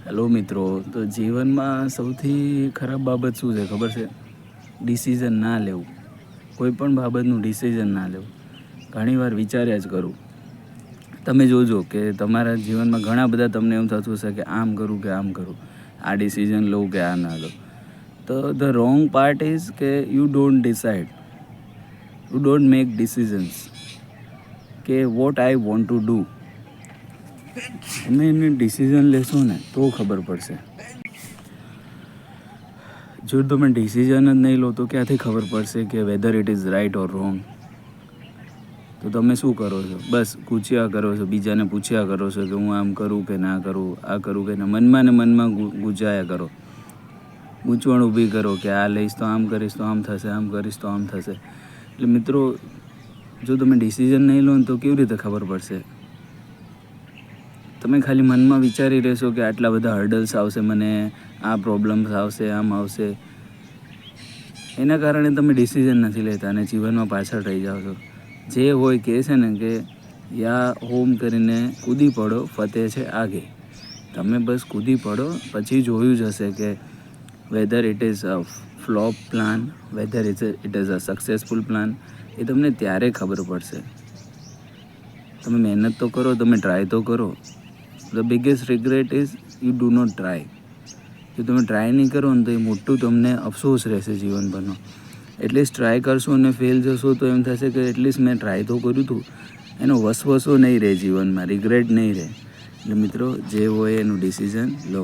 Hello મિત્રો, તો જીવનમાં સૌથી ખરાબ બાબત શું છે ખબર છે? ડિસિઝન ના લેવું. કોઈ પણ બાબતનું ડિસિઝન ના લેવું. ઘણીવાર વિચાર્યા જ કરું. તમે જોજો કે તમારા જીવનમાં ઘણા બધા તમને એમ થતું હશે કે આમ કરું કે આમ કરું, આ ડિસિઝન લઉં કે આ ના લઉં. તો ધ રોંગ પાર્ટ ઇઝ કે you don't decide, you don't make decisions કે what I want to do. તમે એની ડિસિઝન લેશો ને તો ખબર પડશે. જો તમે ડિસિઝન જ નહીં લો તો ક્યાંથી ખબર પડશે કે whether it is right or wrong. તો તમે શું કરો છો? બસ પૂછ્યા કરો છો, બીજાને પૂછ્યા કરો છો કે હું આમ કરું કે ના કરું, આ કરું કે ના. મનમાં ને મનમાં ગુંજાયા કરો, ગૂંચવણ ઊભી કરો કે આ લઈશ તો આમ કરીશ તો આમ થશે, આમ કરીશ તો આમ થશે. એટલે મિત્રો, જો તમે ડિસિઝન નહીં લો ને તો કેવી રીતે ખબર પડશે? તમે ખાલી મનમાં વિચારી રહેશો કે આટલા બધા હર્ડલ્સ આવશે, મને આ પ્રોબ્લેમ્સ આવશે, આમ આવશે. એના કારણે તમે ડિસિઝન નથી લેતા અને જીવનમાં પાછળ રહી જાઓ છો. જે હોય કહે છે ને કે યા હોમ કરીને કૂદી પડો, ફતેહ છે આગે. તમે બસ કૂદી પડો, પછી જોયું જ હશે કે whether it is a flop plan, whether it is a successful plan. એ તમને ત્યારે ખબર પડશે. તમે મહેનત તો કરો, તમે ટ્રાય તો કરો. The biggest regret is you do not try. જો તમે ટ્રાય નહીં કરો ને તો એ મોટું તમને અફસોસ રહેશે જીવનભરનો. એટલીસ્ટ ટ્રાય કરશો અને ફેલ જશો તો એમ થશે કે એટલીસ્ટ મેં ટ્રાય તો કર્યું હતું. એનો વસવસો નહીં રહે જીવનમાં, રિગ્રેટ નહીં રહે. એટલે મિત્રો, જે હોય એનું ડિસિઝન લો.